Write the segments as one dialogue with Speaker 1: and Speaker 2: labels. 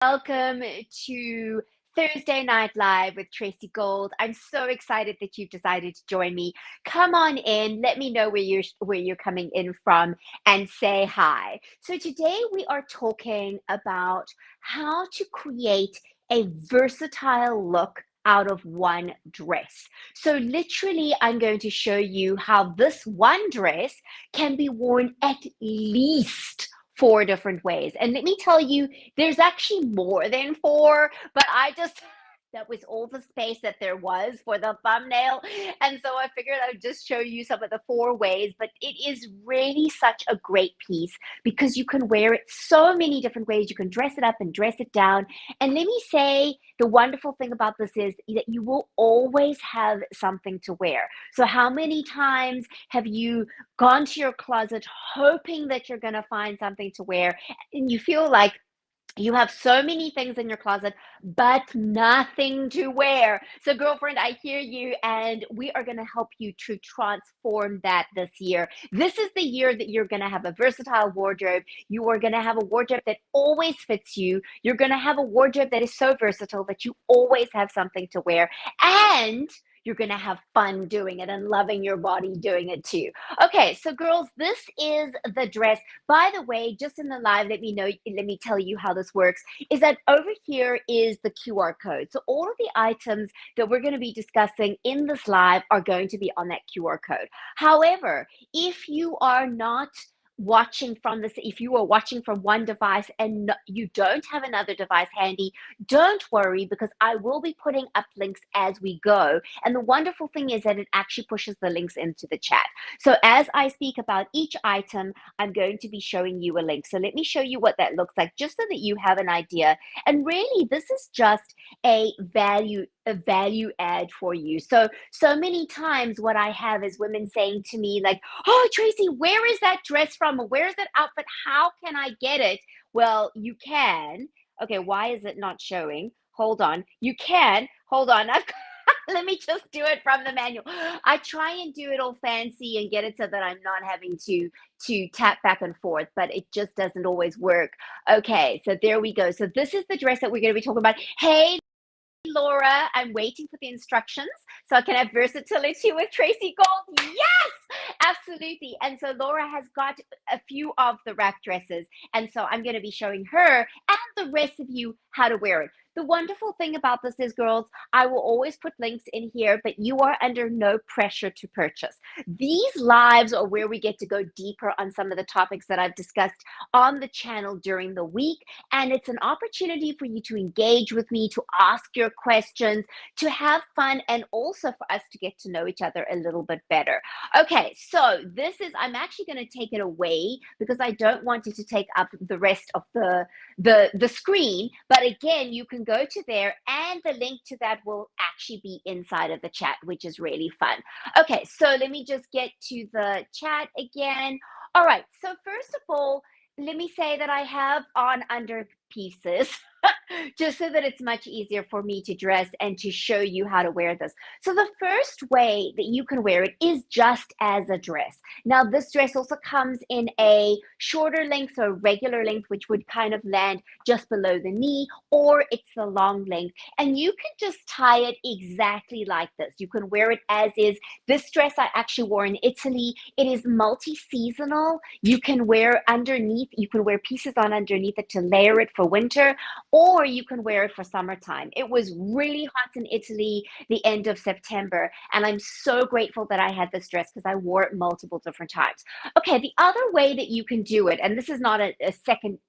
Speaker 1: Welcome to Thursday Night Live with Tracy Gold. I'm so excited that you've decided to join me. Come on in, let me know where you're coming in from and say hi. So today we are talking about how to create a versatile look out of one dress. So literally I'm going to show you how this one dress can be worn at least four different ways. And let me tell you, there's actually more than four, but that was all the space that there was for the thumbnail. And so I figured I would just show you some of the four ways, but it is really such a great piece because you can wear it so many different ways. You can dress it up and dress it down. And let me say, the wonderful thing about this is that you will always have something to wear. So how many times have you gone to your closet hoping that you're going to find something to wear and you feel like you have so many things in your closet, but nothing to wear? So, girlfriend, I hear you, and we are going to help you to transform that this year. This is the year that you're going to have a versatile wardrobe. You are going to have a wardrobe that always fits you. You're going to have a wardrobe that is so versatile that you always have something to wear. And you're going to have fun doing it and loving your body doing it too. Okay, so girls, this is the dress. By the way, just in the live, let me tell you how this works, is that over here is the QR code. So all of the items that we're going to be discussing in this live are going to be on that QR code. However, if you are not watching from this, if you are watching from one device and you don't have another device handy, don't worry, because I will be putting up links as we go. And the wonderful thing is that it actually pushes the links into the chat. So as I speak about each item, I'm going to be showing you a link. So let me show you what that looks like, just so that you have an idea. And really, this is just a value add for you. So many times what I have is women saying to me like, "Oh, Tracy, where is that dress from? Or where is that outfit? How can I get it?" Well, you can. Okay, why is it not showing? Hold on. You can. Hold on. Let me just do it from the manual. I try and do it all fancy and get it so that I'm not having to tap back and forth, but it just doesn't always work. Okay, so there we go. So this is the dress that we're going to be talking about. Hey, Laura, I'm waiting for the instructions so I can have versatility with Tracy Gold. Yes, absolutely. And so Laura has got a few of the wrap dresses. And so I'm going to be showing her and the rest of you how to wear it. The wonderful thing about this is, girls, I will always put links in here, but you are under no pressure to purchase. These lives are where we get to go deeper on some of the topics that I've discussed on the channel during the week. And it's an opportunity for you to engage with me, to ask your questions, to have fun, and also for us to get to know each other a little bit better. Okay, so I'm actually going to take it away because I don't want it to take up the rest of the screen. But again, you can go to there and the link to that will actually be inside of the chat, which is really fun. Okay, so let me just get to the chat again. All right, so first of all, let me say that I have on under pieces just so that it's much easier for me to dress and to show you how to wear this. So the first way that you can wear it is just as a dress. Now, this dress also comes in a shorter length, so regular length, which would kind of land just below the knee, or it's the long length. And you can just tie it exactly like this. You can wear it as is. This dress I actually wore in Italy. It is multi-seasonal. You can wear underneath, you can wear pieces on underneath it to layer it for winter, or you can wear it for summertime. It was really hot in Italy the end of September, and I'm so grateful that I had this dress because I wore it multiple different times. Okay, the other way that you can do it, and this is not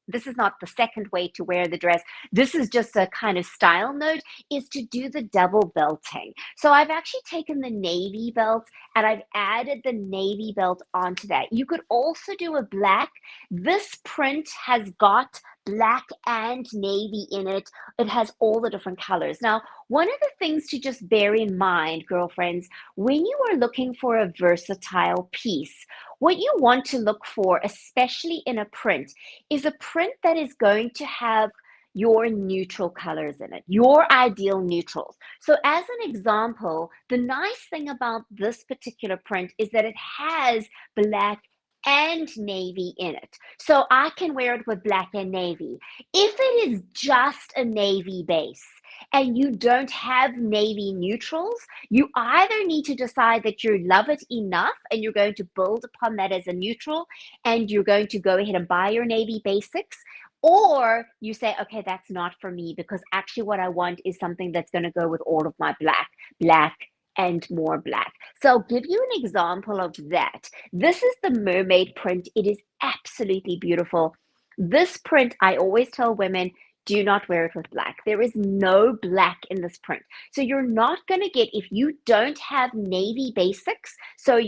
Speaker 1: this is not the second way to wear the dress, this is just a kind of style note, is to do the double belting. So I've actually taken the navy belt and I've added the navy belt onto that. You could also do a black. This print has got black and navy in it. It has all the different colors. Now, one of the things to just bear in mind, girlfriends, when you are looking for a versatile piece, what you want to look for, especially in a print, is a print that is going to have your neutral colors in it, your ideal neutrals. So as an example, the nice thing about this particular print is that it has black and navy in it. So I can wear it with black and navy. If it is just a navy base and you don't have navy neutrals, you either need to decide that you love it enough and you're going to build upon that as a neutral and you're going to go ahead and buy your navy basics. Or you say, okay, that's not for me because actually what I want is something that's going to go with all of my black, and more black. So I'll give you an example of that. This is the mermaid print. It is absolutely beautiful. This print, I always tell women, do not wear it with black. There is no black in this print. So you're not going to get, if you don't have navy basics, so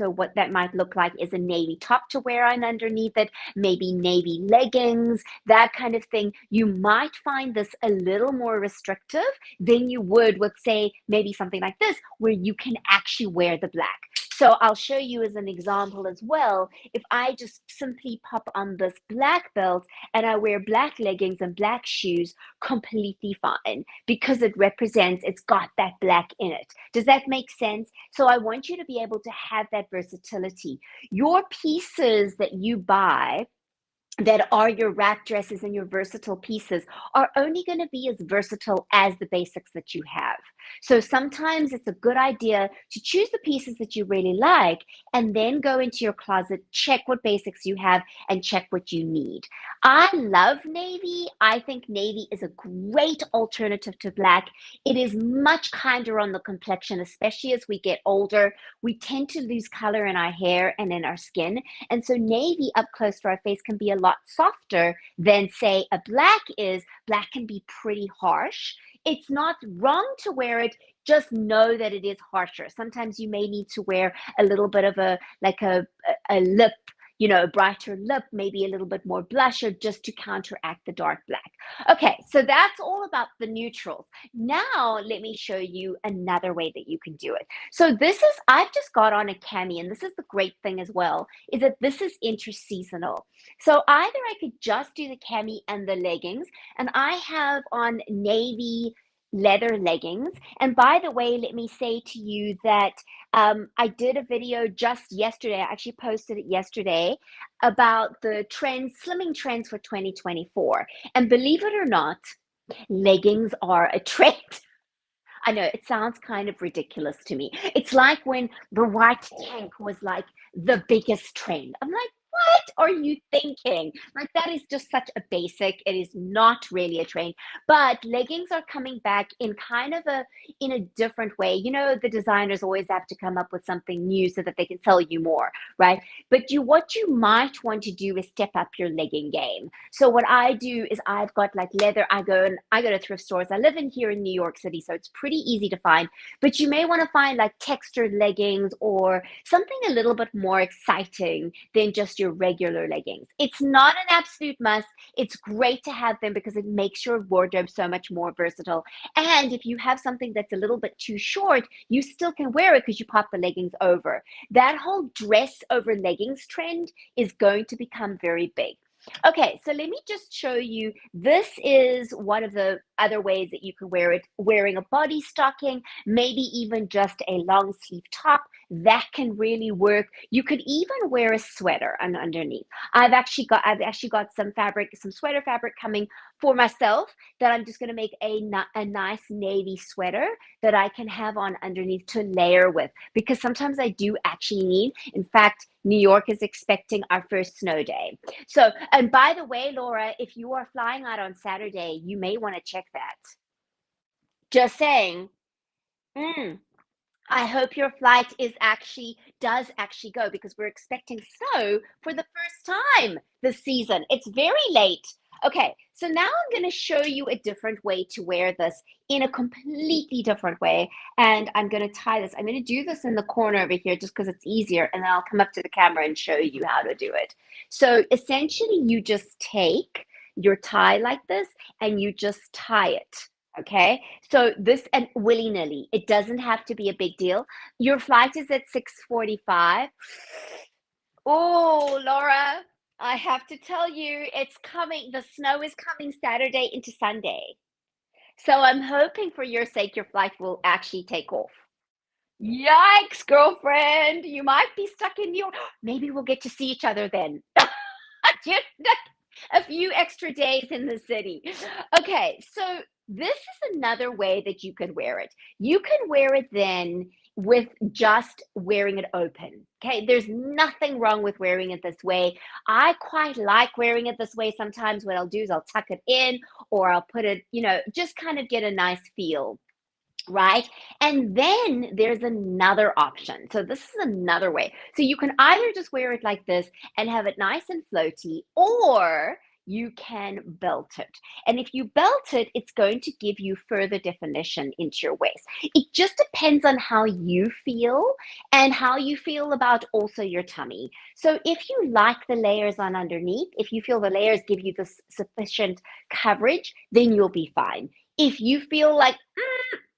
Speaker 1: what that might look like is a navy top to wear on underneath it, maybe navy leggings, that kind of thing. You might find this a little more restrictive than you would with, say, maybe something like this, where you can actually wear the black. So I'll show you as an example as well. If I just simply pop on this black belt and I wear black leggings and black shoes, completely fine because it represents, it's got that black in it. Does that make sense? So I want you to be able to have that versatility. Your pieces that you buy that are your wrap dresses and your versatile pieces are only going to be as versatile as the basics that you have. So sometimes it's a good idea to choose the pieces that you really like and then go into your closet, check what basics you have, and check what you need. I love navy. I think navy is a great alternative to black. It is much kinder on the complexion, especially as we get older. We tend to lose color in our hair and in our skin. And so navy up close to our face can be a lot softer than, say, a black is. Black can be pretty harsh. It's not wrong to wear it. Just know that it is harsher. Sometimes you may need to wear a little bit of a lip, a brighter lip, maybe a little bit more blusher just to counteract the dark black. Okay, so that's all about the neutrals. Now, let me show you another way that you can do it. So I've just got on a cami, and this is the great thing as well, is that this is interseasonal. So either I could just do the cami and the leggings, and I have on navy leather leggings. And by the way, let me say to you that I did a video just yesterday. I actually posted it yesterday about the slimming trends for 2024. And believe it or not, leggings are a trend. I know it sounds kind of ridiculous to me. It's like when the white tank was like the biggest trend. I'm like, what are you thinking? Like, that is just such a basic. It is not really a trend. But leggings are coming back in kind of in a different way. The designers always have to come up with something new so that they can sell you more, right? But what you might want to do is step up your legging game. So what I do is I've got like leather. I go to thrift stores. I live here in New York City, so it's pretty easy to find. But you may want to find like textured leggings or something a little bit more exciting than just your regular leggings. It's not an absolute must. It's great to have them because it makes your wardrobe so much more versatile. And if you have something that's a little bit too short, you still can wear it because you pop the leggings over. That whole dress over leggings trend is going to become very big. Okay, so let me just show you. This is one of the other ways that you can wear it, wearing a body stocking, maybe even just a long sleeve top. That can really work. You could even wear a sweater underneath. I've actually got some sweater fabric coming for myself that I'm just going to make a nice navy sweater that I can have on underneath to layer with, because sometimes I do actually need, in fact, New York is expecting our first snow day. So, and by the way, Laura, if you are flying out on Saturday, you may want to check that. Just saying. Mm. I hope your flight does actually go, because we're expecting snow for the first time this season. It's very late. Okay, so now I'm going to show you a different way to wear this, in a completely different way. And I'm going to tie this. I'm going to do this in the corner over here just because it's easier. And then I'll come up to the camera and show you how to do it. So essentially, you just take your tie like this and you just tie it. Okay, so this, and willy-nilly, it doesn't have to be a big deal. Your flight is at 6:45. Oh, Laura, I have to tell you, it's coming. The snow is coming Saturday into Sunday. So I'm hoping for your sake, your flight will actually take off. Yikes, girlfriend. You might be stuck in your. Maybe we'll get to see each other then. Just a few extra days in the city. Okay, so this is another way that you can wear it. You can wear it then with just wearing it open. Okay, there's nothing wrong with wearing it this way. I quite like wearing it this way. Sometimes what I'll do is I'll tuck it in or I'll put it, just kind of get a nice feel, right? And then there's another option. So this is another way. So you can either just wear it like this and have it nice and floaty, or you can belt it. And if you belt it, it's going to give you further definition into your waist. It just depends on how you feel and how you feel about also your tummy. So if you like the layers on underneath, if you feel the layers give you the sufficient coverage, then you'll be fine. If you feel like,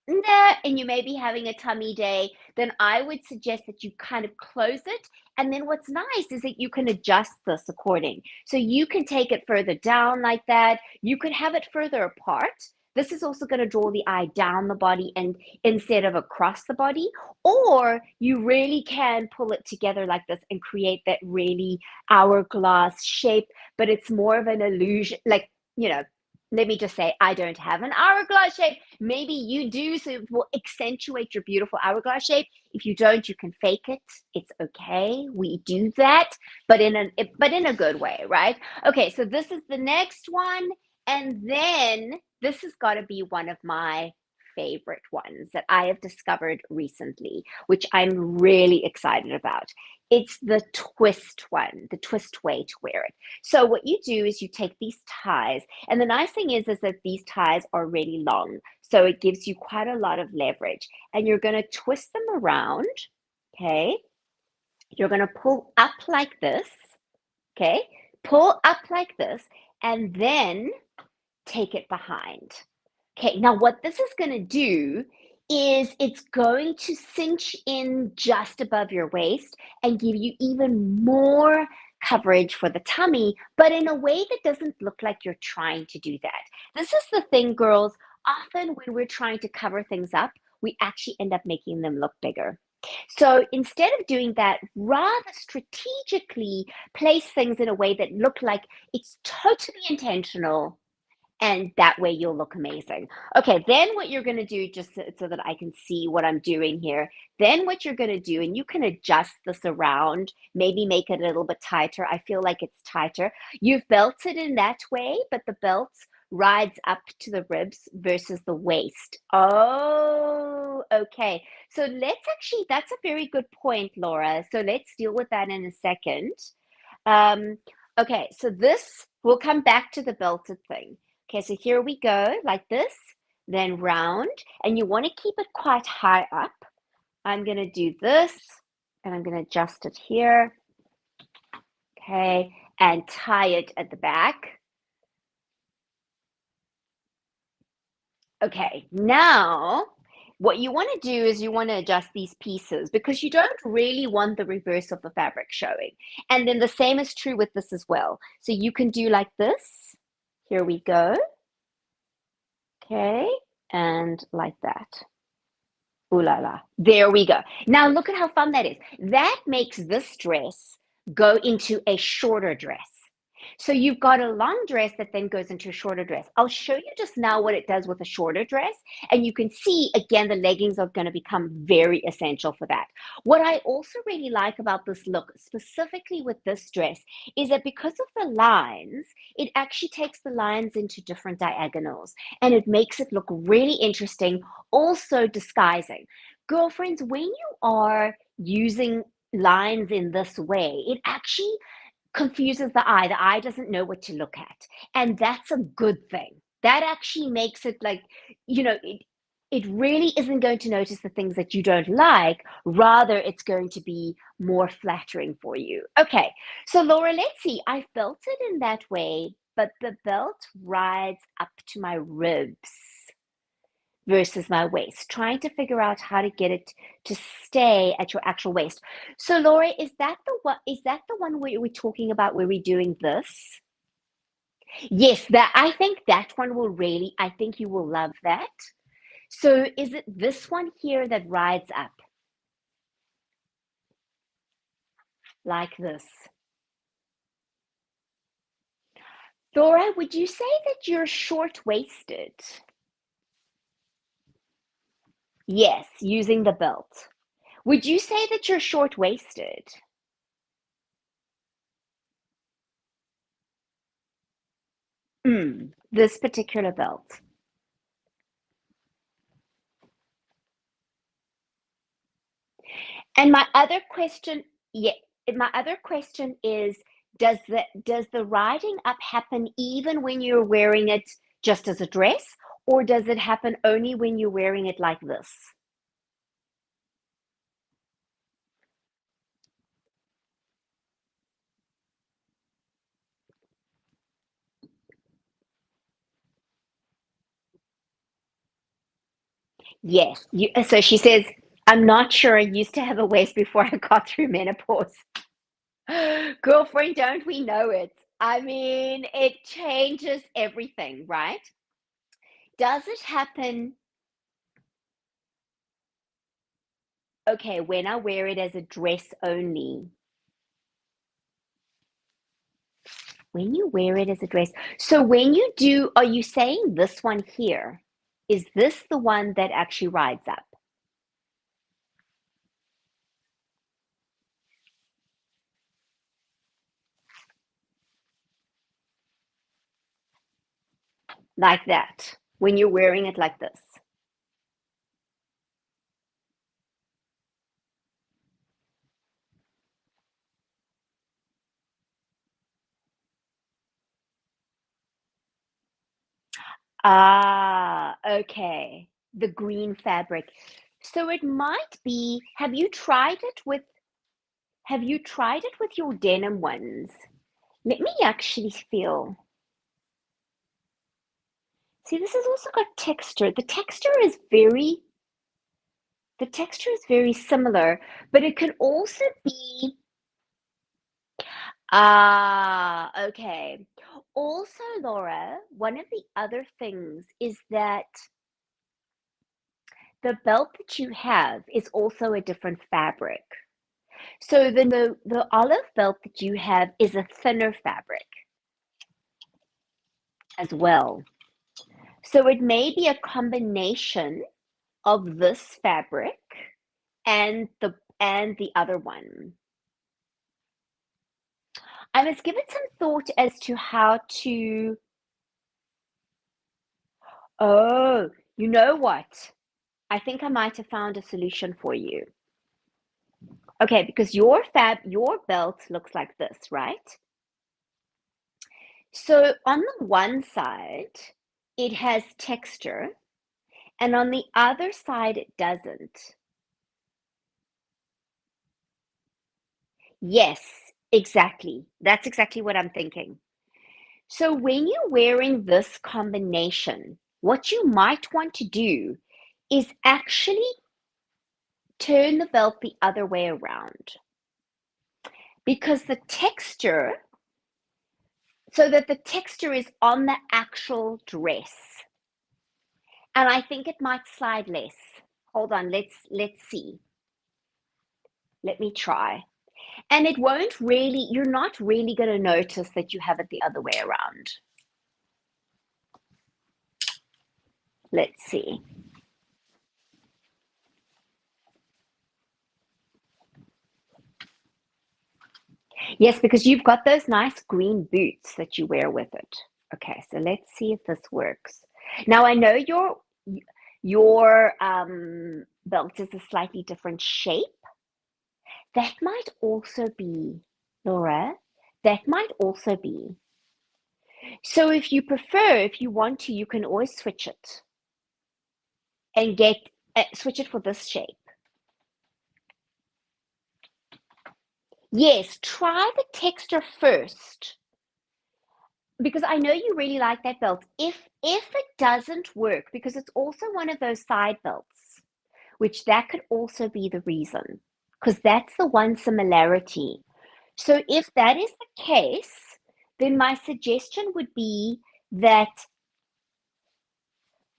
Speaker 1: nah, and you may be having a tummy day, then I would suggest that you kind of close it. And then what's nice is that you can adjust this according. So you can take it further down like that. You could have it further apart. This is also going to draw the eye down the body and instead of across the body. Or you really can pull it together like this and create that really hourglass shape, but it's more of an illusion, like, you know, let me just say, I don't have an hourglass shape. Maybe you do, so it will accentuate your beautiful hourglass shape. If you don't, you can fake it. It's okay. We do that, but in a good way, right? Okay, so this is the next one, and then this has got to be one of my favorite ones that I have discovered recently, which I'm really excited about. It's the twist one, the twist way to wear it. So what you do is you take these ties, and the nice thing is that these ties are really long, so it gives you quite a lot of leverage. And you're going to twist them around, okay? You're going to pull up like this, okay? Pull up like this, and then take it behind. Okay, now what this is going to do is it's going to cinch in just above your waist and give you even more coverage for the tummy, but in a way that doesn't look like you're trying to do that. This is the thing, girls. Often when we're trying to cover things up, we actually end up making them look bigger. So instead of doing that, rather strategically place things in a way that look like it's totally intentional, and that way you'll look amazing. Okay, then what you're going to do, just so that I can see what I'm doing here, then what you're going to do, and you can adjust this around, maybe make it a little bit tighter. I feel like it's tighter. You've belted in that way, but the belt rides up to the ribs versus the waist. Oh, okay. So that's a very good point, Laura. So let's deal with that in a second. Um, okay, so we'll come back to the belted thing. Okay, so here we go, like this, then round, and you want to keep it quite high up. I'm going to do this, and I'm going to adjust it here, okay, and tie it at the back. Okay, now what you want to do is you want to adjust these pieces because you don't really want the reverse of the fabric showing. And then the same is true with this as well. So you can do like this. Here we go. Okay, and like that. Ooh la la. There we go. Now look at how fun that is. That makes this dress go into a shorter dress. So you've got a long dress that then goes into a shorter dress. I'll show you just now what it does with a shorter dress. And you can see, again, the leggings are going to become very essential for that. What I also really like about this look, specifically with this dress, is that because of the lines, it actually takes the lines into different diagonals. And it makes it look really interesting, also disguising. Girlfriends, when you are using lines in this way, it actually confuses the eye. The eye doesn't know what to look at. And that's a good thing. That actually makes it like, it really isn't going to notice the things that you don't like. Rather, it's going to be more flattering for you. Okay, so Laura, let's see. I felt it in that way, but the belt rides up to my ribs versus my waist, trying to figure out how to get it to stay at your actual waist. So Laura, is that the one where we're talking about where we're doing this? Yes, that I think that one will really, I think you will love that. So is it this one here that rides up? like this. Laura, would you say that you're short-waisted? Yes, using the belt. Would you say that you're short-waisted? This particular belt. And yeah, my other question is, does the riding up happen even when you're wearing it just as a dress, or does it happen only when you're wearing it like this? Yes. So she says, I'm not sure. I used to have a waist before I got through menopause. Girlfriend, don't we know it? I mean, it changes everything, right? Does it happen? Okay, when I wear it as a dress only. When you wear it as a dress. So when you do, are you saying this one here? Is this the one that actually rides up? Like that, when you're wearing it like this? Ah, okay. The green fabric. So it might be, have you tried it with your denim ones? Let me actually feel. See, this has also got texture. The texture is very similar, but it can also be, okay. Also, Laura, one of the other things is that the belt that you have is also a different fabric. So the olive belt that you have is a thinner fabric as well. So it may be a combination of this fabric and the other one. I must give it some thought as to how to. Oh, you know what? I think I might have found a solution for you. Okay, because your belt looks like this, right? So on the one side, it has texture, and on the other side, it doesn't. Yes, exactly. That's exactly what I'm thinking. So when you're wearing this combination, what you might want to do is actually turn the belt the other way around, because the texture, so that the texture is on the actual dress. And I think it might slide less. Hold on, let's see. Let me try. And it won't really, you're not really going to notice that you have it the other way around. Let's see. Yes, because you've got those nice green boots that you wear with it. Okay, so let's see if this works. Now I know your belt is a slightly different shape. That might also be, Laura, that might also be. So if you prefer, if you want to, you can always switch it and switch it for this shape. Yes, try the texture first, because I know you really like that belt. If it doesn't work, because it's also one of those side belts, which that could also be the reason, because that's the one similarity. So if that is the case, then my suggestion would be that,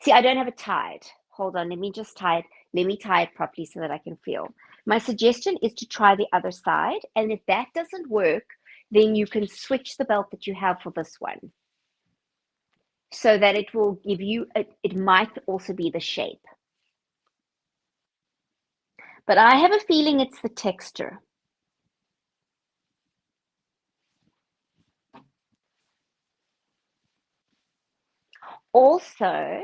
Speaker 1: see, I don't have it tied. hold on, let me tie it properly so that I can feel. My suggestion is to try the other side, and if that doesn't work, then you can switch the belt that you have for this one so that it will give you, it might also be the shape. But I have a feeling it's the texture. Also,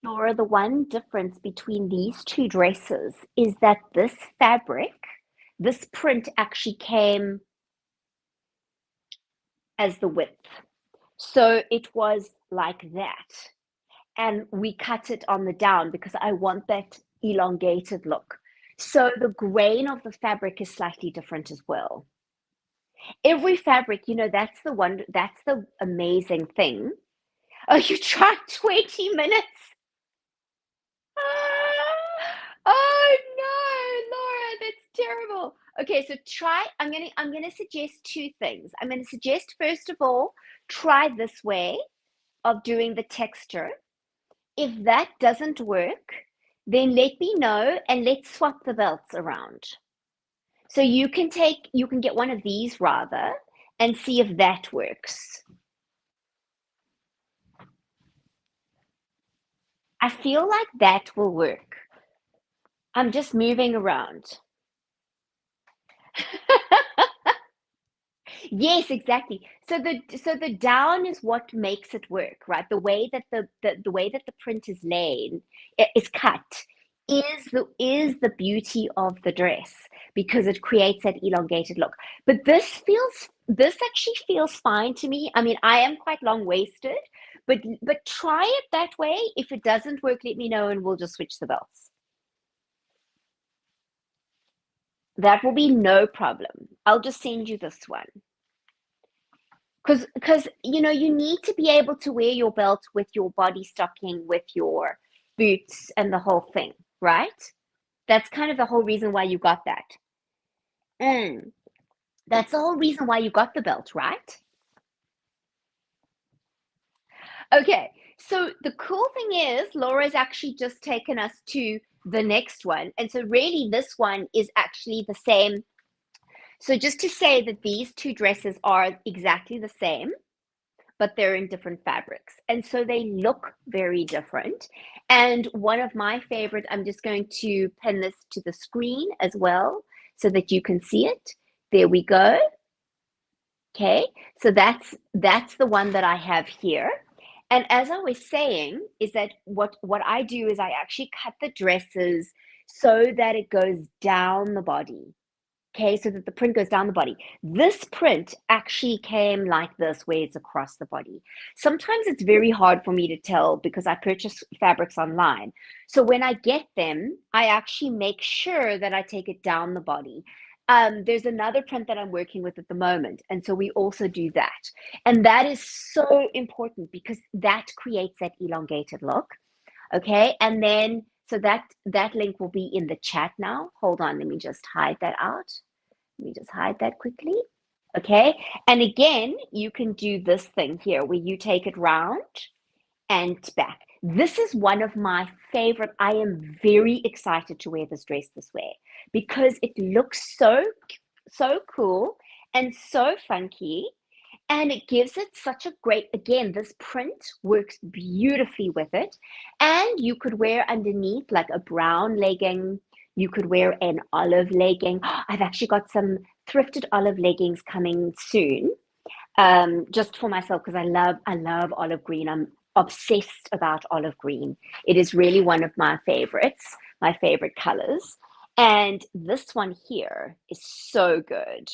Speaker 1: Laura, the one difference between these two dresses is that this fabric, this print actually came as the width. So it was like that. And we cut it on the down because I want that elongated look. So the grain of the fabric is slightly different as well. Every fabric, that's the amazing thing. Oh, you tried 20 minutes. Oh no, Laura, that's terrible. Okay, so I'm gonna suggest two things. I'm gonna suggest, first of all, try this way of doing the texture. If that doesn't work, then let me know and let's swap the belts around. So you can get one of these rather and see if that works. I feel like that will work. I'm just moving around. Yes, exactly. So the down is what makes it work, right? The way that the way that the print is laid is cut is the beauty of the dress because it creates that elongated look. But this actually feels fine to me. I mean, I am quite long waisted, but try it that way. If it doesn't work, let me know and we'll just switch the belts. That will be no problem. I'll just send you this one. Because you need to be able to wear your belt with your body stocking, with your boots and the whole thing, right? That's kind of the whole reason why you got that. Mm. That's the whole reason why you got the belt, right? Okay, so the cool thing is Laura's actually just taken us to the next one. And so really this one is actually the same. So just to say that these two dresses are exactly the same, but they're in different fabrics. And so they look very different. And one of my favorite, I'm just going to pin this to the screen as well so that you can see it. There we go. Okay, so that's the one that I have here. And as I was saying, is that what I do is I actually cut the dresses so that it goes down the body. Okay, so that the print goes down the body. This print actually came like this, where it's across the body. Sometimes it's very hard for me to tell because I purchase fabrics online. So when I get them, I actually make sure that I take it down the body. There's another print that I'm working with at the moment, and so we also do that. And that is so important because that creates that elongated look. Okay, and then so that link will be in the chat now. Hold on, let me just hide that out. Let me just hide that quickly. Okay, and again, you can do this thing here where you take it round and back. This is one of my favorite. I am very excited to wear this dress this way because it looks so cool and so funky. And it gives it such a great, again, this print works beautifully with it. And you could wear underneath like a brown legging. You could wear an olive legging. I've actually got some thrifted olive leggings coming soon, just for myself because I love olive green. I'm obsessed about olive green. It is really one of my favorites, my favorite colors. And this one here is so good.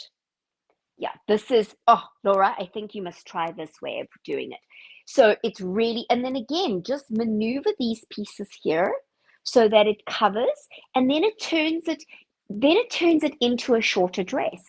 Speaker 1: Yeah, this is, oh, Laura, I think you must try this way of doing it. So it's really, and then again, just maneuver these pieces here so that it covers, and then it turns it into a shorter dress.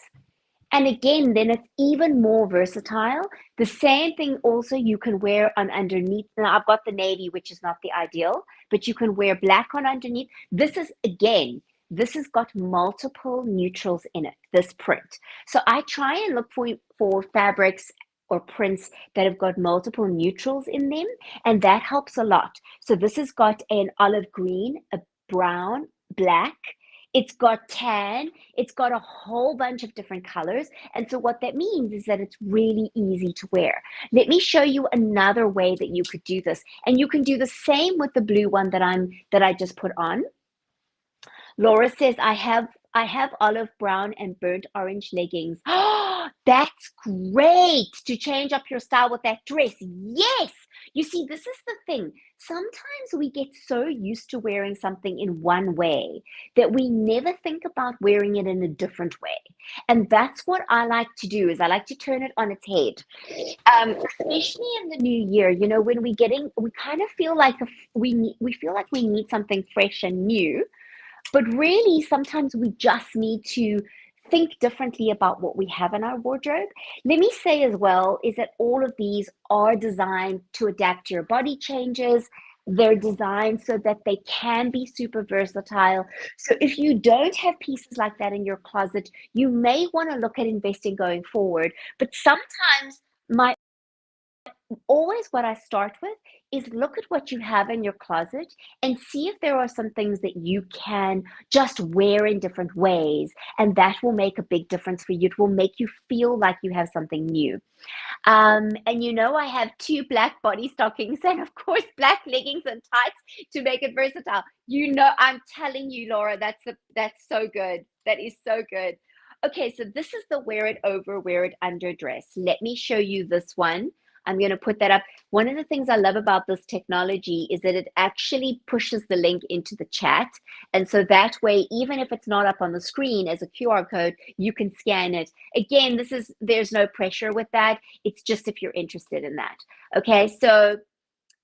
Speaker 1: And again, then it's even more versatile. The same thing also you can wear on underneath. Now I've got the navy, which is not the ideal, but you can wear black on underneath. This is, again, this has got multiple neutrals in it, this print. So I try and look for fabrics or prints that have got multiple neutrals in them, and that helps a lot. So this has got an olive green, a brown, black, it's got tan, it's got a whole bunch of different colors. And so what that means is that it's really easy to wear. Let me show you another way that you could do this. And you can do the same with the blue one that I just put on. Laura says, I have olive brown and burnt orange leggings. Oh, that's great to change up your style with that dress. Yes. You see, this is the thing. Sometimes we get so used to wearing something in one way that we never think about wearing it in a different way. And that's what I like to do is I like to turn it on its head. Especially in the new year, when we kind of feel like we feel like we need something fresh and new, but really, sometimes we just need to think differently about what we have in our wardrobe. Let me say as well is that all of these are designed to adapt to your body changes. They're designed so that they can be super versatile. So if you don't have pieces like that in your closet, you may want to look at investing going forward. But sometimes my always what I start with is look at what you have in your closet and see if there are some things that you can just wear in different ways. And that will make a big difference for you. It will make you feel like you have something new. And I have two black body stockings and of course black leggings and tights to make it versatile. I'm telling you, Laura, that's so good. That is so good. Okay, so this is the wear it over, wear it under dress. Let me show you this one. I'm going to put that up. One of the things I love about this technology is that it actually pushes the link into the chat. And so that way, even if it's not up on the screen as a QR code, you can scan it. Again, there's no pressure with that. It's just if you're interested in that. Okay, so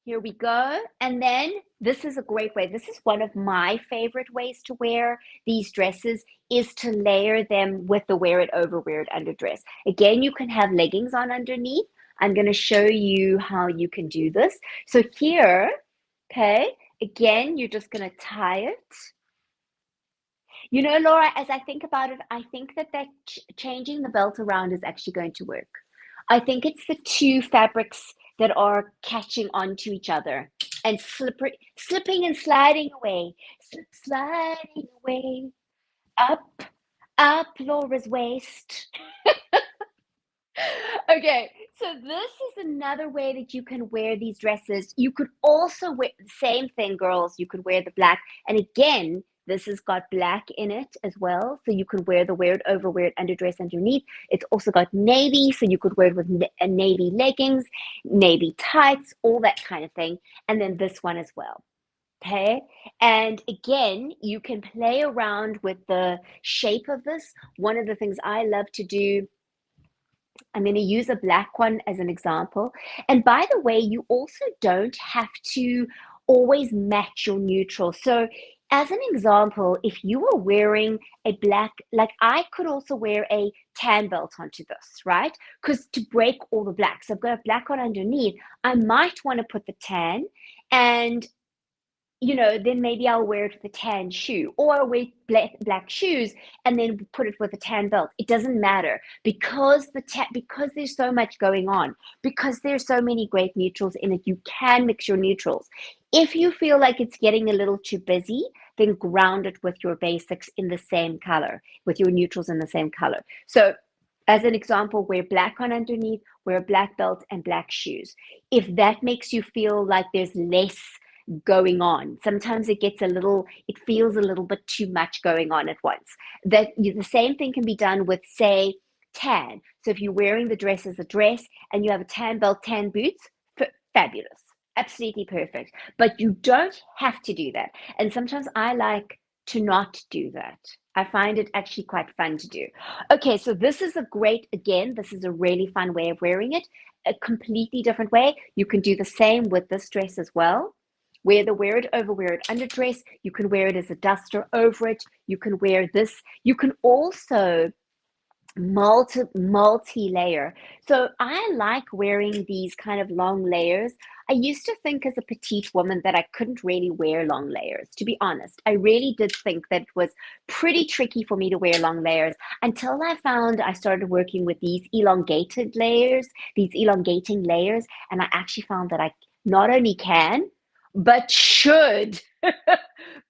Speaker 1: here we go. And then this is a great way. This is one of my favorite ways to wear these dresses is to layer them with the wear it over, wear it under dress. Again, you can have leggings on underneath. I'm going to show you how you can do this. So here, okay, again, you're just going to tie it. Laura, as I think about it, I think that changing the belt around is actually going to work. I think it's the two fabrics that are catching onto each other and slipping and sliding away, sliding away, up Laura's waist. Okay, so this is another way that you can wear these dresses. You could also wear the same thing, girls. You could wear the black. And again, this has got black in it as well. So you could wear the wear it over, wear it underdress underneath. It's also got navy. So you could wear it with navy leggings, navy tights, all that kind of thing. And then this one as well. Okay. And again, you can play around with the shape of this. One of the things I love to do, I'm going to use a black one as an example. And by the way, you also don't have to always match your neutral. So as an example, if you were wearing a black, like I could also wear a tan belt onto this, right? Because to break all the blacks, I've got a black on underneath. I might want to put the tan and then maybe I'll wear it with a tan shoe or I'll wear black shoes and then put it with a tan belt. It doesn't matter because because there's so much going on, because there's so many great neutrals in it, you can mix your neutrals. If you feel like it's getting a little too busy, then ground it with your basics in the same color, with your neutrals in the same color. So as an example, wear black on underneath, wear a black belt and black shoes. If that makes you feel like there's less going on. Sometimes it feels a little bit too much going on at once. The same thing can be done with, say, tan. So if you're wearing the dress as a dress and you have a tan belt, tan boots, fabulous, absolutely perfect. But you don't have to do that. And sometimes I like to not do that. I find it actually quite fun to do. Okay, so this is this is a really fun way of wearing it. A completely different way. You can do the same with this dress as well. Wear it over, wear it under dress. You can wear it as a duster over it. You can wear this. You can also multi-layer. So I like wearing these kind of long layers. I used to think as a petite woman that I couldn't really wear long layers, to be honest. I really did think that it was pretty tricky for me to wear long layers until I started working with these elongated layers, these elongating layers, and I actually found that I not only can, but should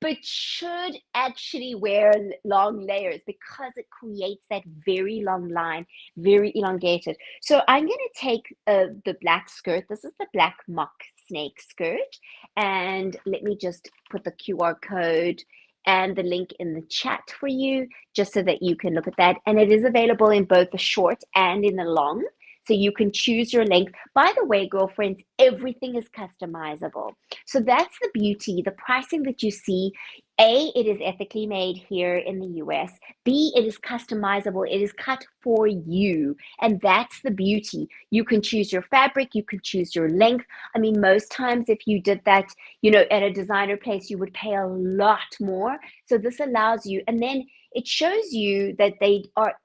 Speaker 1: but should actually wear long layers because it creates that very long line, very elongated. So I'm going to take the black skirt. This is the black mock snake skirt. And let me just put the QR code and the link in the chat for you, just so that you can look at that. And it is available in both the short and in the long. So you can choose your length. By the way, girlfriends, everything is customizable. So that's the beauty. The pricing that you see, A, it is ethically made here in the US. B, it is customizable. It is cut for you. And that's the beauty. You can choose your fabric. You can choose your length. I mean, most times if you did that, at a designer place, you would pay a lot more. So this allows you, and then it shows you that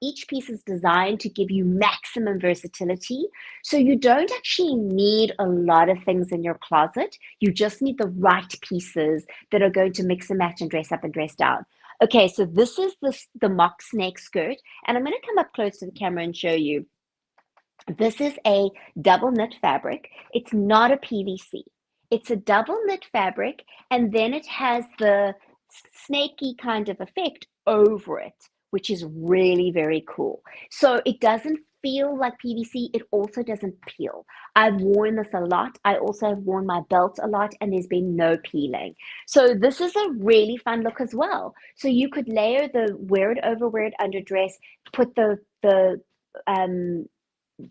Speaker 1: each piece is designed to give you maximum versatility. So you don't actually need a lot of things in your closet. You just need the right pieces that are going to mix and match and dress up and dress down. Okay, so this is the mock snake skirt, and I'm going to come up close to the camera and show you. This is a double knit fabric. It's not a PVC. It's a double knit fabric, and then it has the snaky kind of effect over it, which is really very cool. So it doesn't feel like PVC. It also doesn't peel. I've worn this a lot. I also have worn my belt a lot, and there's been no peeling. So this is a really fun look as well. So you could layer wear it over, wear it under dress, put the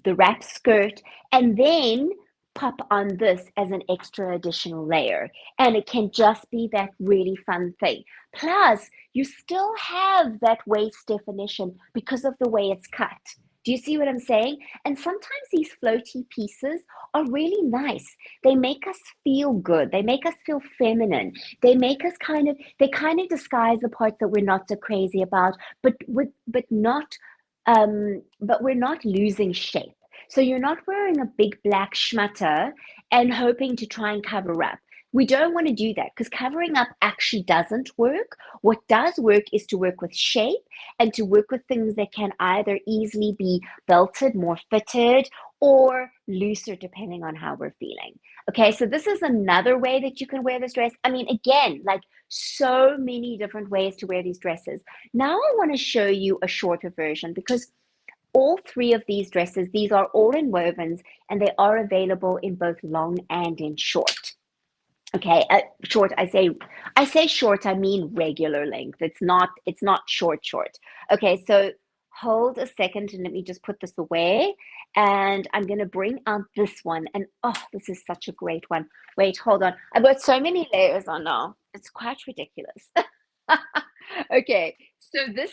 Speaker 1: wrap skirt, and then pop on this as an extra additional layer. And it can just be that really fun thing. Plus, you still have that waist definition because of the way it's cut. Do you see what I'm saying? And sometimes these floaty pieces are really nice. They make us feel good. They make us feel feminine. They kind of disguise the parts that we're not so crazy about, but we're not losing shape. So you're not wearing a big black schmutter and hoping to try and cover up. We don't want to do that because covering up actually doesn't work. What does work is to work with shape and to work with things that can either easily be belted, more fitted, or looser depending on how we're feeling. Okay, so this is another way that you can wear this dress. I mean, again, like so many different ways to wear these dresses. Now I want to show you a shorter version because all three of these dresses, these are all in wovens, and they are available in both long and in short. Okay, short. I say short. I mean regular length. It's not short. Okay, so hold a second and let me just put this away. And I'm gonna bring out this one. And oh, this is such a great one. Wait, hold on. I've got so many layers on now. It's quite ridiculous. Okay, so this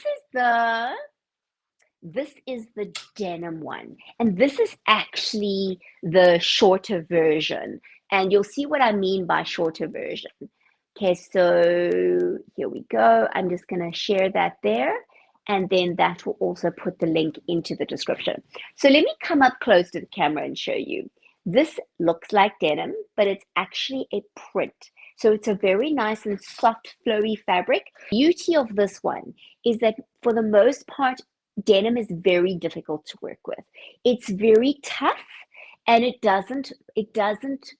Speaker 1: is the denim one, and this is actually the shorter version. And you'll see what I mean by shorter version. Okay, so here we go. I'm just going to share that there, and then that will also put the link into the description. So let me come up close to the camera and show you. This looks like denim, but it's actually a print. So it's a very nice and soft, flowy fabric. The beauty of this one is that for the most part, denim is very difficult to work with. It's very tough and it doesn't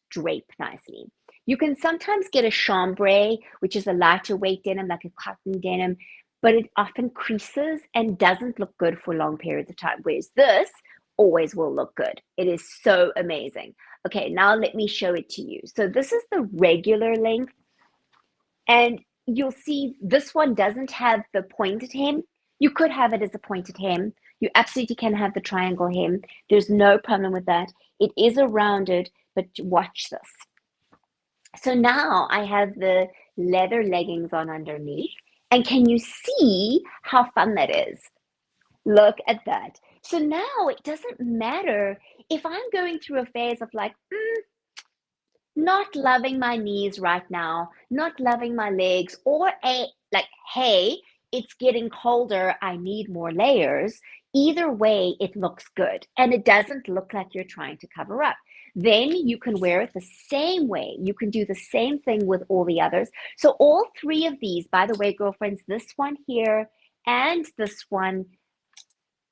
Speaker 1: drape nicely. You can sometimes get a chambray, which is a lighter weight denim, like a cotton denim, but it often creases and doesn't look good for long periods of time, whereas this always will look good. It is so amazing. Okay, now let me show it to you. So this is the regular length, and you'll see this one doesn't have the pointed hem. You could have it as a pointed hem. You absolutely can have the triangle hem. There's no problem with that. It is a rounded, but watch this. So now I have the leather leggings on underneath. And can you see how fun that is? Look at that. So now it doesn't matter if I'm going through a phase of like, not loving my knees right now, not loving my legs, or hey, it's getting colder, I need more layers. Either way, it looks good and it doesn't look like you're trying to cover up. Then you can wear it the same way. You can do the same thing with all the others. So all three of these, by the way, girlfriends, this one here and this one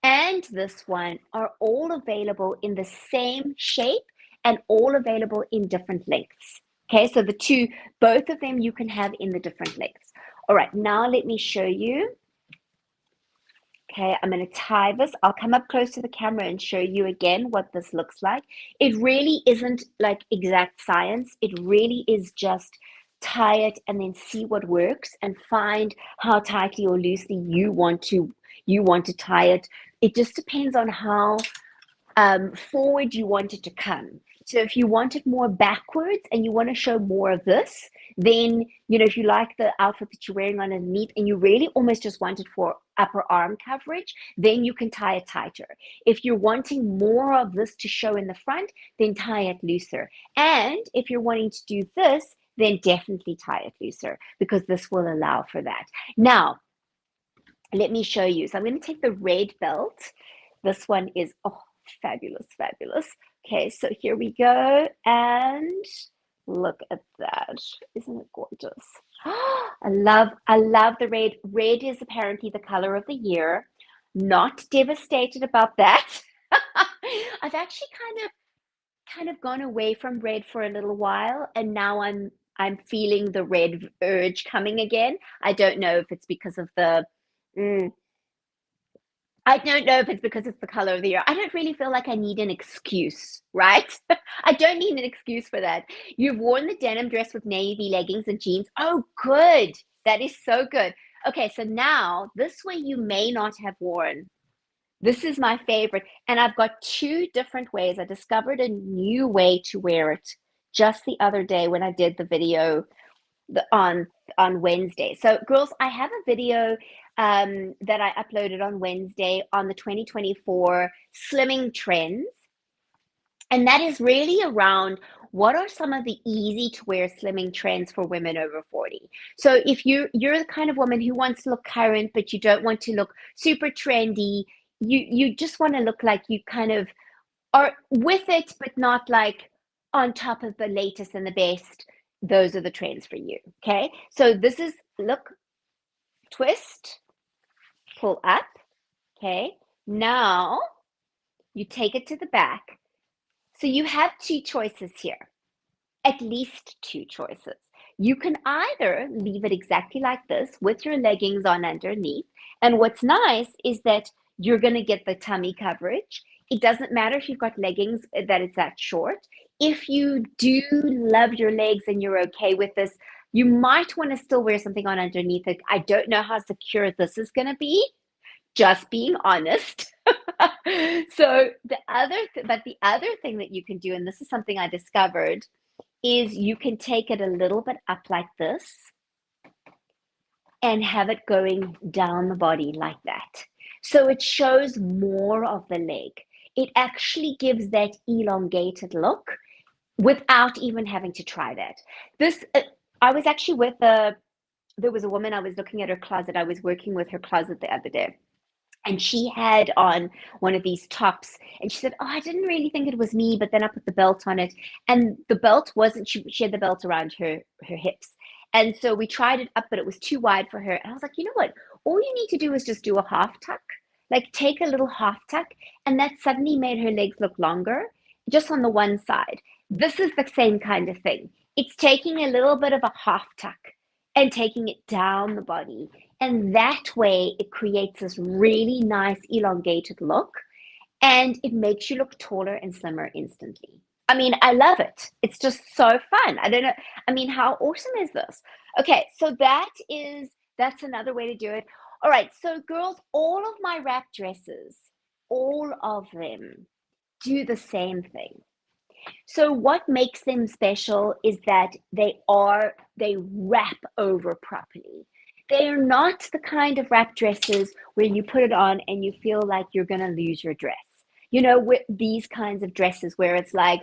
Speaker 1: and this one are all available in the same shape and all available in different lengths. Okay, so the two, both of them you can have in the different lengths. All right, now let me show you. Okay, I'm going to tie this. I'll come up close to the camera and show you again what this looks like. It really isn't like exact science. It really is just tie it and then see what works and find how tightly or loosely you want to tie it. It just depends on how forward you want it to come. So if you want it more backwards and you want to show more of this, then, you know, if you like the outfit that you're wearing underneath and you really almost just want it for upper arm coverage, then you can tie it tighter. If you're wanting more of this to show in the front, then tie it looser. And if you're wanting to do this, then definitely tie it looser because this will allow for that. Now, let me show you. So I'm going to take the red belt. This one is, oh, fabulous, fabulous. Okay, so here we go, and look at that. Isn't it gorgeous? I love the red. Red is apparently the color of the year. Not devastated about that. I've actually kind of gone away from red for a little while, and now I'm feeling the red urge coming again. I don't know if it's because of the I don't know if it's because it's the color of the year. I don't really feel like I need an excuse, right? I don't need an excuse for that. You've worn the denim dress with navy leggings and jeans. Oh, good. That is so good. Okay, so now this way you may not have worn. This is my favorite. And I've got two different ways. I discovered a new way to wear it just the other day when I did the video on Wednesday. So girls, I have a video that I uploaded on Wednesday on the 2024 slimming trends. And that is really around what are some of the easy to wear slimming trends for women over 40. So if you're the kind of woman who wants to look current, but you don't want to look super trendy, you just want to look like you kind of are with it, but not like on top of the latest and the best. Those are the trends for you. Okay. So this is, look, twist, pull up. Okay. Now you take it to the back. So you have two choices here, at least two choices. You can either leave it exactly like this with your leggings on underneath. And what's nice is that you're going to get the tummy coverage. It doesn't matter if you've got leggings that it's that short. If you do love your legs and you're okay with this, you might want to still wear something on underneath it. I don't know how secure this is going to be, just being honest. So the other thing that you can do, and this is something I discovered, is you can take it a little bit up like this and have it going down the body like that. So it shows more of the leg. It actually gives that elongated look without even having to try that. This, I was actually there was a woman, I was looking at her closet. I was working with her closet the other day. And she had on one of these tops and she said, oh, I didn't really think it was me, but then I put the belt on it. And the belt wasn't, she had the belt around her hips. And so we tried it up, but it was too wide for her. And I was like, you know what? All you need to do is just do a half tuck, like take a little half tuck. And that suddenly made her legs look longer just on the one side. This is the same kind of thing. It's taking a little bit of a half tuck and taking it down the body. And that way it creates this really nice elongated look and it makes you look taller and slimmer instantly. I mean, I love it. It's just so fun. I don't know. I mean, how awesome is this? Okay, so that's another way to do it. All right, so girls, all of my wrap dresses, all of them do the same thing. So what makes them special is that they wrap over properly. They are not the kind of wrap dresses where you put it on and you feel like you're going to lose your dress. You know, with these kinds of dresses where it's like,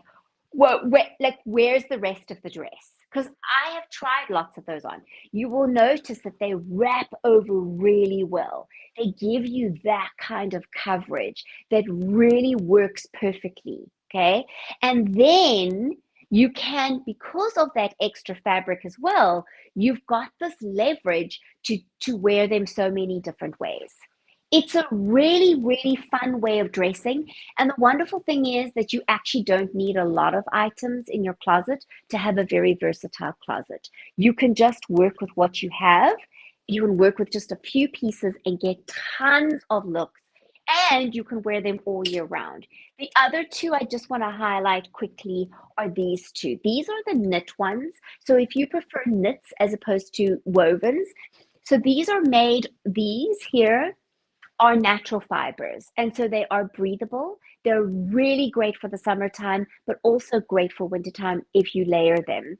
Speaker 1: well, like, where's the rest of the dress because I have tried lots of those on. You will notice that they wrap over really well. They give you that kind of coverage that really works perfectly. Okay. And then you can, because of that extra fabric as well, you've got this leverage to wear them so many different ways. It's a really, really fun way of dressing. And the wonderful thing is that you actually don't need a lot of items in your closet to have a very versatile closet. You can just work with what you have. You can work with just a few pieces and get tons of looks. And you can wear them all year round. The other two I just want to highlight quickly are these two. These are the knit ones. So if you prefer knits as opposed to wovens, so these are made, these here are natural fibers. And so they are breathable. They're really great for the summertime, but also great for wintertime if you layer them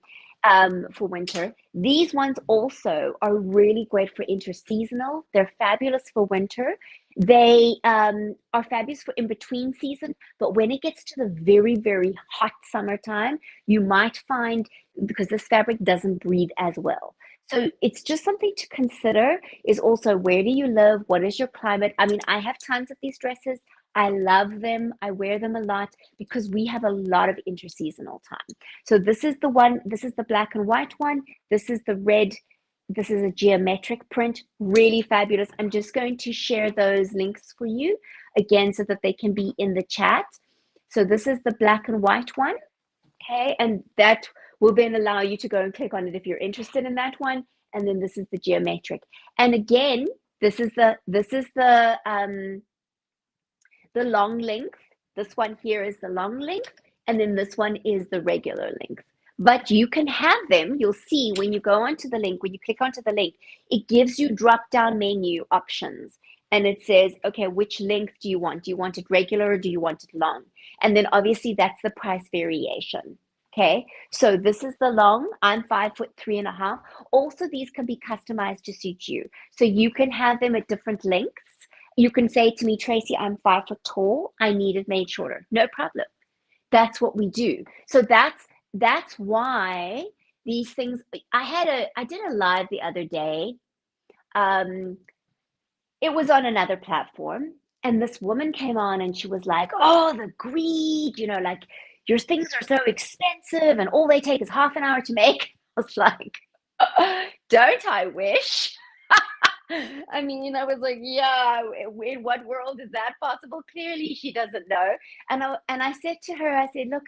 Speaker 1: for winter. These ones also are really great for interseasonal. They're fabulous for winter. They are fabulous for in between season, but when it gets to the very, very hot summertime, you might find, because this fabric doesn't breathe as well. So it's just something to consider is also, where do you live? What is your climate? I mean, I have tons of these dresses. I love them. I wear them a lot because we have a lot of interseasonal time. So this is the one, this is the black and white one. This is the red. This is a geometric print, really fabulous. I'm just going to share those links for you again so that they can be in the chat. So this is the black and white one. Okay, and that will then allow you to go and click on it if you're interested in that one. And then this is the geometric. And again, this is the long length. This one here is the long length, and then this one is the regular length. But you can have them. You'll see when you go onto the link, when you click onto the link, it gives you drop-down menu options. And it says, okay, which length do you want? Do you want it regular or do you want it long? And then obviously that's the price variation. Okay, so this is the long. I'm 5'3.5". Also, these can be customized to suit you. So you can have them at different lengths. You can say to me, Tracy, I'm 5 foot tall. I need it made shorter. No problem. That's what we do. So that's why these things. I did a live the other day. It was on another platform, and this woman came on and she was like, oh, the greed, like your things are so expensive and all they take is half an hour to make. I was like, don't I wish? I mean, I was like, yeah, in what world is that possible? Clearly she doesn't know. And I said to her, I said, look,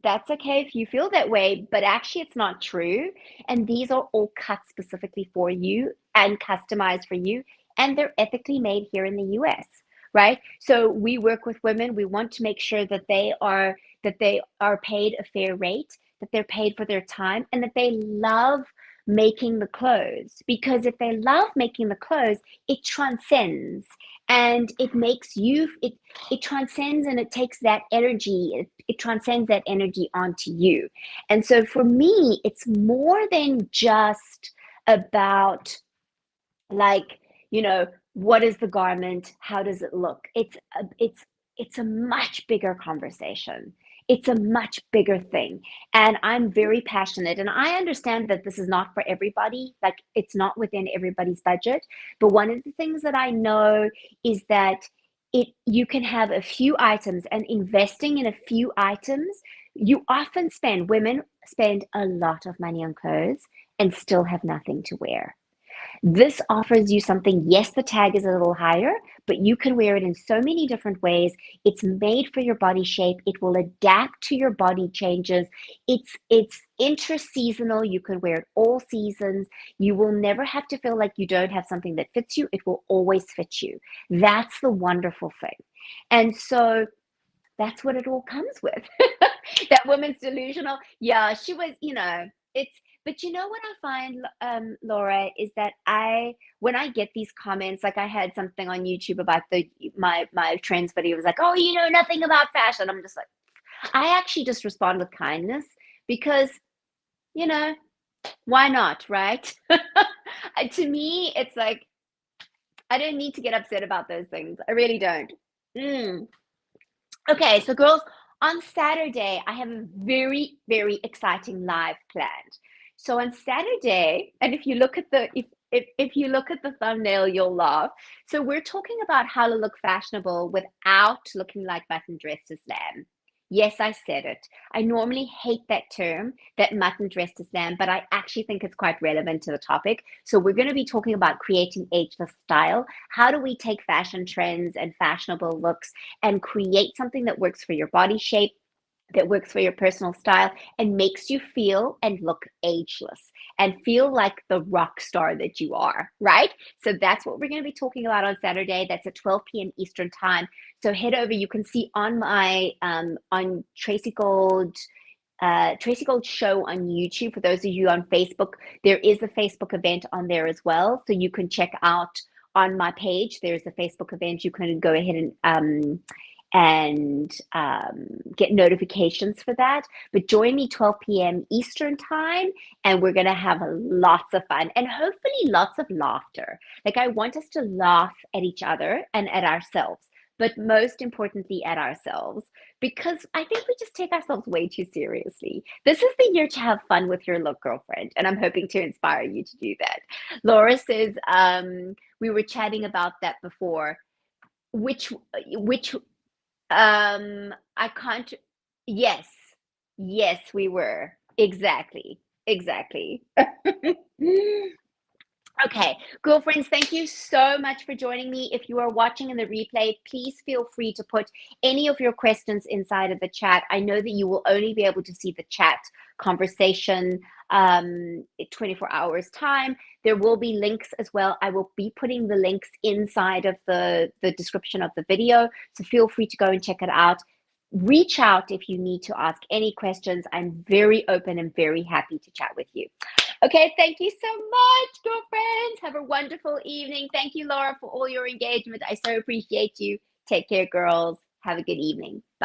Speaker 1: that's okay if you feel that way, but actually it's not true. And these are all cut specifically for you and customized for you. And they're ethically made here in the US, right? So we work with women. We want to make sure that they are paid a fair rate, that they're paid for their time, and that they love making the clothes. Because if they love making the clothes, it transcends and it makes you, it transcends and it takes that energy, it transcends that energy onto you. And so for me, it's more than just about like, what is the garment? How does it look? It's a much bigger conversation. It's a much bigger thing. And I'm very passionate. And I understand that this is not for everybody. Like, it's not within everybody's budget. But one of the things that I know is that you can have a few items, and investing in a few items, women spend a lot of money on clothes and still have nothing to wear. This offers you something. Yes, the tag is a little higher, but you can wear it in so many different ways. It's made for your body shape. It will adapt to your body changes. It's interseasonal. You can wear it all seasons. You will never have to feel like you don't have something that fits you. It will always fit you. That's the wonderful thing. And so that's what it all comes with. That woman's delusional. Yeah, she was, but you know what I find, Laura, is that when I get these comments, like I had something on YouTube about my trends video, was like, oh, you know nothing about fashion. I'm just like, I actually just respond with kindness because, why not, right? To me, it's like, I don't need to get upset about those things. I really don't. Okay, so girls, On Saturday, I have a very, very exciting live planned. So on Saturday, and if you look at the if you look at the thumbnail, you'll laugh. So we're talking about how to look fashionable without looking like mutton dressed as lamb. Yes, I said it. I normally hate that term, that mutton dressed as lamb, but I actually think it's quite relevant to the topic. So we're going to be talking about creating ageless style. How do we take fashion trends and fashionable looks and create something that works for your body shape, that works for your personal style, and makes you feel and look ageless and feel like the rock star that you are, right? So that's what we're going to be talking about on Saturday. That's at 12 p.m. Eastern time. So head over. You can see on my on Tracy Gold Show on YouTube. For those of you on Facebook, there is a Facebook event on there as well. So you can check out on my page. There's a Facebook event. You can go ahead and get notifications for that. But join me 12 p.m. Eastern time, and we're going to have lots of fun and hopefully lots of laughter. Like, I want us to laugh at each other and at ourselves, but most importantly at ourselves, because I think we just take ourselves way too seriously. This is the year to have fun with your look, girlfriend, and I'm hoping to inspire you to do that. Laura says, we were chatting about that before. Which I can't. Yes, yes, we were. Exactly, exactly. Okay, girlfriends, thank you so much for joining me. If you are watching in the replay, please feel free to put any of your questions inside of the chat. I know that you will only be able to see the chat conversation 24 hours time. There will be links as well. I will be putting the links inside of the description of the video, so feel free to go and check it out. Reach out if you need to ask any questions. I'm very open and very happy to chat with you. Okay, thank you so much, girlfriends. Have a wonderful evening. Thank you, Laura, for all your engagement. I so appreciate you. Take care, girls. Have a good evening.